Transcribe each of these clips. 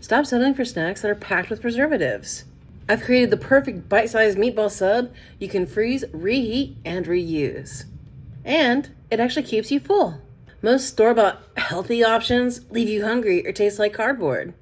Stop settling for snacks that are packed with preservatives. I've created the perfect bite-sized meatball sub you can freeze, reheat, and reuse. And it actually keeps you full. Most store-bought healthy options leave you hungry or taste like cardboard.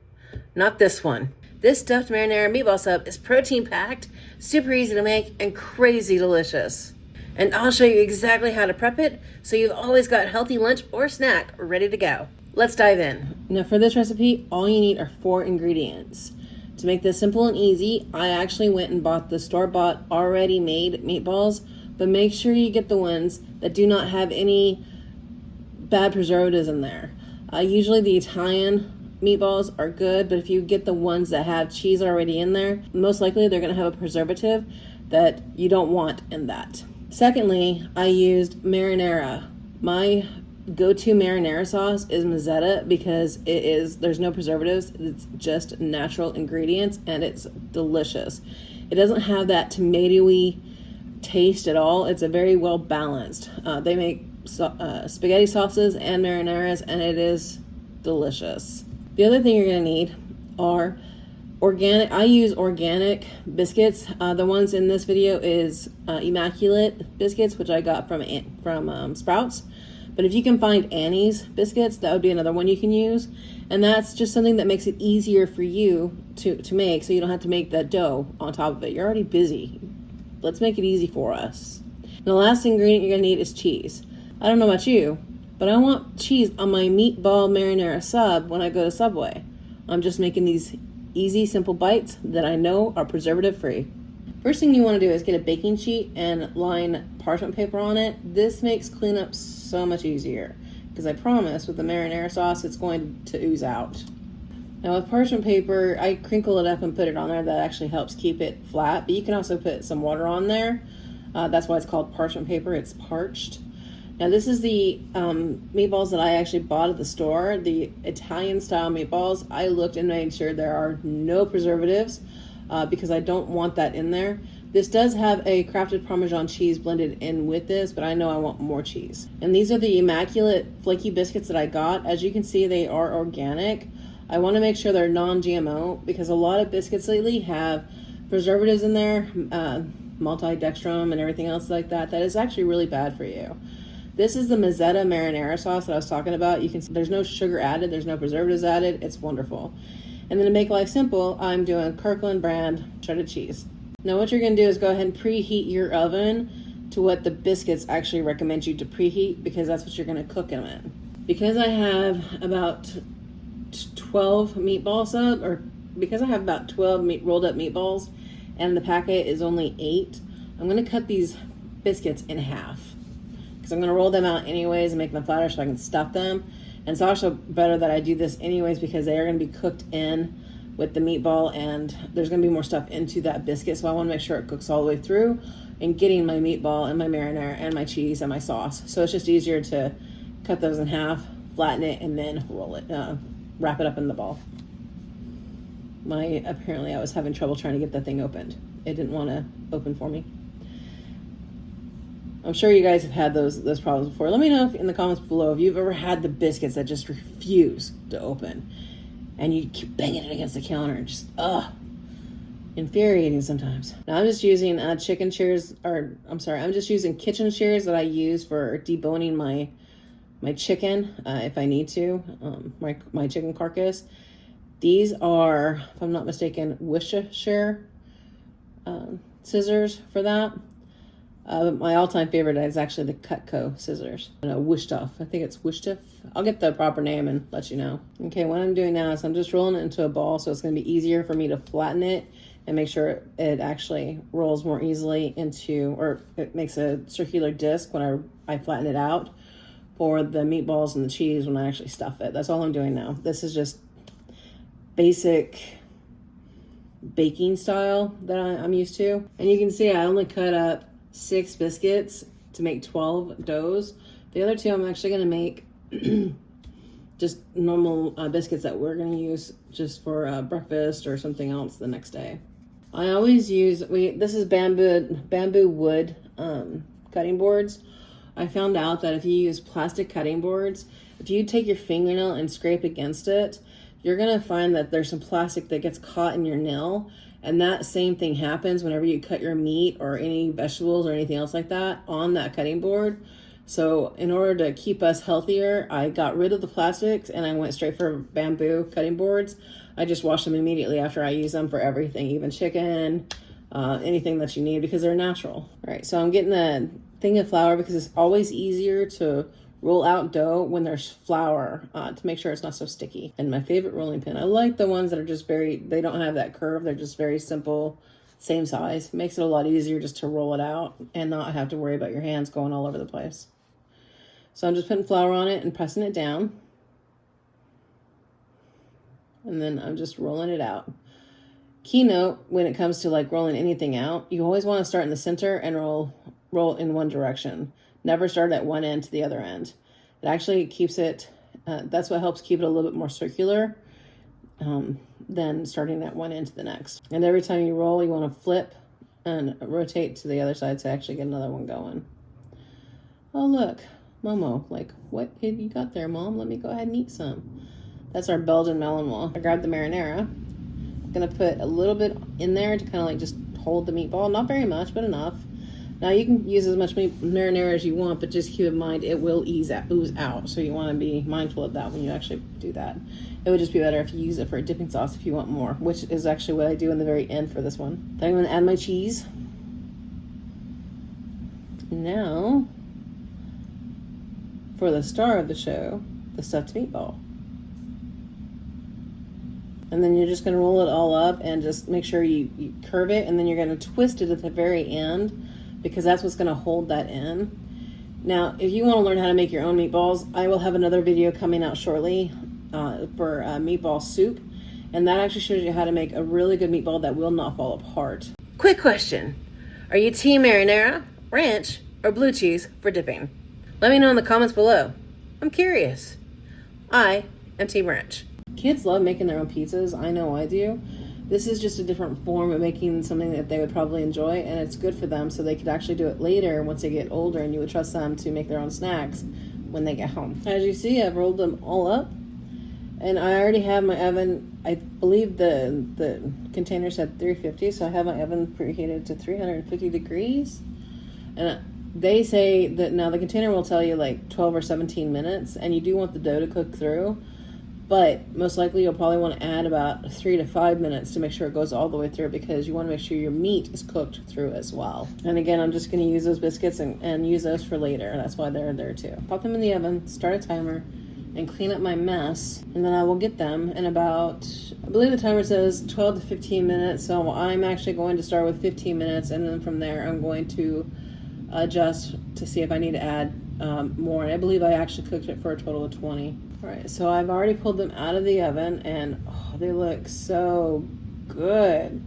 Not this one. This stuffed marinara meatball sub is protein-packed, super easy to make, and crazy delicious. And I'll show you exactly how to prep it so you've always got healthy lunch or snack ready to go. Let's dive in. Now for this recipe, all you need are 4 ingredients. To make this simple and easy, I actually went and bought the store-bought already made meatballs, but make sure you get the ones that do not have any bad preservatives in there. Usually the Italian meatballs are good, but if you get the ones that have cheese already in there, most likely they're gonna have a preservative that you don't want in that. Secondly, I used marinara. My go-to marinara sauce is Mezzetta because there's no preservatives. It's just natural ingredients and it's delicious. It doesn't have that tomatoey taste at all. It's a very well balanced. They make spaghetti sauces and marinaras and it is delicious. The other thing you're gonna need are organic. I use organic biscuits. The ones in this video is Immaculate biscuits, which I got from Sprouts. But if you can find Annie's biscuits, that would be another one you can use. And that's just something that makes it easier for you to make, so you don't have to make that dough on top of it. You're already busy. Let's make it easy for us. And the last ingredient you're gonna need is cheese. I don't know about you, but I want cheese on my meatball marinara sub when I go to Subway. I'm just making these easy, simple bites that I know are preservative free. First thing you want to do is get a baking sheet and line parchment paper on it. This makes cleanup so much easier because I promise with the marinara sauce it's going to ooze out. Now with parchment paper, I crinkle it up and put it on there. That actually helps keep it flat, but you can also put some water on there. That's why it's called parchment paper. It's parched. Now this is the meatballs that I actually bought at the store, the Italian style meatballs. I looked and made sure there are no preservatives because I don't want that in there. This does have a crafted Parmesan cheese blended in with this, but I know I want more cheese. And these are the Immaculate flaky biscuits that I got. As you can see, they are organic. I want to make sure they're non-GMO because a lot of biscuits lately have preservatives in there, multidextrin and everything else like that. That is actually really bad for you. This is the Mezzetta marinara sauce that I was talking about. You can see there's no sugar added, there's no preservatives added. It's wonderful. And then to make life simple, I'm doing Kirkland brand cheddar cheese. Now what you're gonna do is go ahead and preheat your oven to what the biscuits actually recommend you to preheat because that's what you're gonna cook them in. Because I have about 12 meatball sub, or because I have about 12 rolled up meatballs and the packet is only 8, I'm gonna cut these biscuits in half. Because I'm going to roll them out anyways and make them flatter so I can stuff them. And it's also better that I do this anyways because they are going to be cooked in with the meatball and there's going to be more stuff into that biscuit. So I want to make sure it cooks all the way through and getting my meatball and my marinara and my cheese and my sauce. So it's just easier to cut those in half, flatten it, and then roll it, wrap it up in the ball. Apparently I was having trouble trying to get that thing opened. It didn't want to open for me. I'm sure you guys have had those problems before. Let me know in the comments below if you've ever had the biscuits that just refuse to open and you keep banging it against the counter and just, infuriating sometimes. Now I'm just using I'm just using kitchen shears that I use for deboning my chicken if I need to, my chicken carcass. These are, if I'm not mistaken, Worcestershire scissors for that. My all-time favorite is actually the Cutco scissors. Wishtuff. I think it's Wishtuff. I'll get the proper name and let you know. Okay, what I'm doing now is I'm just rolling it into a ball, so it's going to be easier for me to flatten it and make sure it actually rolls more easily into, or it makes a circular disc when I flatten it out for the meatballs and the cheese when I actually stuff it. That's all I'm doing now. This is just basic baking style that I'm used to. And you can see I only cut up 6 biscuits to make 12 doughs. The other 2 I'm actually going to make just normal biscuits that we're going to use just for breakfast or something else the next day. I always use, this is bamboo wood cutting boards. I found out that if you use plastic cutting boards, if you take your fingernail and scrape against it, you're gonna find that there's some plastic that gets caught in your nail, and that same thing happens whenever you cut your meat or any vegetables or anything else like that on that cutting board. So in order to keep us healthier, I got rid of the plastics and I went straight for bamboo cutting boards. I just wash them immediately after I use them for everything, even chicken, anything that you need, because they're natural. All right, so I'm getting a thing of flour because it's always easier to roll out dough when there's flour to make sure it's not so sticky. And my favorite rolling pin, I like the ones that are just they don't have that curve. They're just very simple, same size. It makes it a lot easier just to roll it out and not have to worry about your hands going all over the place. So I'm just putting flour on it and pressing it down. And then I'm just rolling it out. Keynote when it comes to like rolling anything out, you always want to start in the center and roll in one direction. Never start at one end to the other end. It actually keeps it, that's what helps keep it a little bit more circular than starting at one end to the next. And every time you roll, you want to flip and rotate to the other side to actually get another one going. Oh, look. Momo, like, what have you got there, Mom? Let me go ahead and eat some. That's our Belgian melon wall. I grabbed the marinara. I'm gonna put a little bit in there to kind of like just hold the meatball. Not very much, but enough. Now you can use as much marinara as you want, but just keep in mind it will ooze out. So you want to be mindful of that when you actually do that. It would just be better if you use it for a dipping sauce if you want more, which is actually what I do in the very end for this one. Then I'm gonna add my cheese. Now, for the star of the show, the stuffed meatball. And then you're just going to roll it all up and just make sure you curve it, and then you're going to twist it at the very end because that's what's going to hold that in. Now, if you want to learn how to make your own meatballs, I will have another video coming out shortly for meatball soup, and that actually shows you how to make a really good meatball that will not fall apart. Quick question. Are you team marinara, ranch, or blue cheese for dipping? Let me know in the comments below. I'm curious. I am team ranch. Kids love making their own pizzas. I know I do. This is just a different form of making something that they would probably enjoy, and it's good for them so they could actually do it later once they get older, and you would trust them to make their own snacks when they get home. As you see, I've rolled them all up, and I already have my oven. I believe the container said 350, so I have my oven preheated to 350 degrees. And they say that now the container will tell you like 12 or 17 minutes, and you do want the dough to cook through. But most likely you'll probably want to add about 3 to 5 minutes to make sure it goes all the way through, because you want to make sure your meat is cooked through as well. And again, I'm just going to use those biscuits and use those for later. That's why they're there too. Pop them in the oven, start a timer, and clean up my mess. And then I will get them in about, I believe the timer says 12 to 15 minutes. So I'm actually going to start with 15 minutes. And then from there, I'm going to adjust to see if I need to add more. And I believe I actually cooked it for a total of 20. All right, so I've already pulled them out of the oven, and they look so good.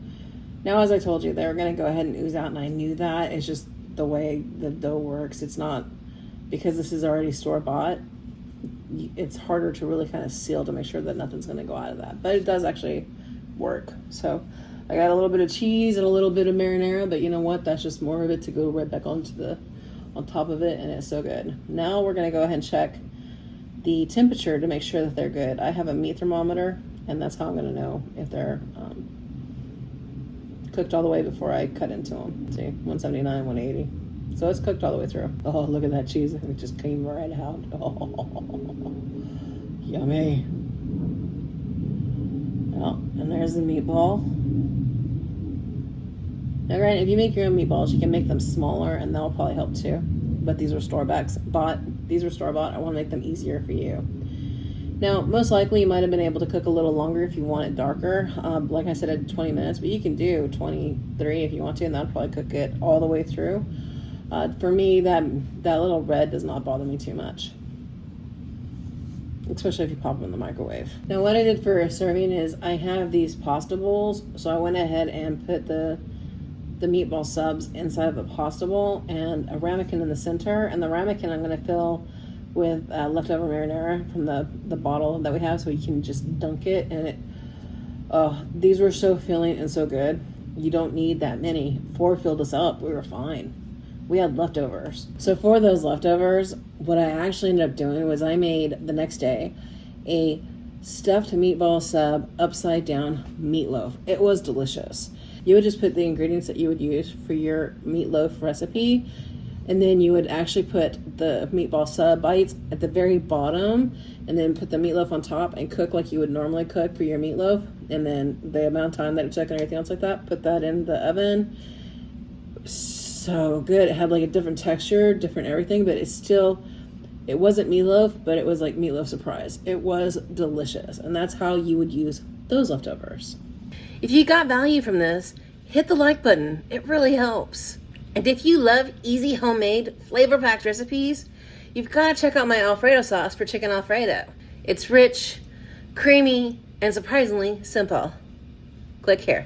Now, as I told you, they were going to go ahead and ooze out, and I knew that. It's just the way the dough works. It's not, because this is already store-bought, it's harder to really kind of seal to make sure that nothing's going to go out of that. But it does actually work. So I got a little bit of cheese and a little bit of marinara, but you know what? That's just more of it to go right back on top of it, and it's so good. Now we're going to go ahead and check the temperature to make sure that they're good. I have a meat thermometer, and that's how I'm going to know if they're cooked all the way before I cut into them. See, 179, 180. So it's cooked all the way through. Oh, look at that cheese. It just came right out. Oh, yummy. Oh, and there's the meatball. Now, granted, if you make your own meatballs, you can make them smaller, and that'll probably help too. But these are store-bought. These are store-bought. I want to make them easier for you. Now, most likely you might have been able to cook a little longer if you want it darker. Like I said, at 20 minutes, but you can do 23 if you want to, and that'll probably cook it all the way through. For me, that little red does not bother me too much, especially if you pop them in the microwave. Now, what I did for serving is I have these pasta bowls, so I went ahead and put the meatball subs inside of a pasta bowl and a ramekin in the center, and the ramekin I'm going to fill with leftover marinara from the bottle that we have, so you can just dunk it. And these were so filling and so good. You don't need that many. 4 filled us up. We were fine. We had leftovers. So for those leftovers, what I actually ended up doing was I made the next day a stuffed meatball sub upside down meatloaf. It was delicious. You would just put the ingredients that you would use for your meatloaf recipe, and then you would actually put the meatball sub bites at the very bottom, and then put the meatloaf on top and cook like you would normally cook for your meatloaf. And then the amount of time that it took and everything else like that, put that in the oven. So good. It had like a different texture, different everything, but it wasn't meatloaf, but it was like meatloaf surprise. It was delicious. And that's how you would use those leftovers. If you got value from this, hit the like button. It really helps. And if you love easy homemade flavor-packed recipes, you've got to check out my Alfredo sauce for chicken Alfredo. It's rich, creamy, and surprisingly simple. Click here.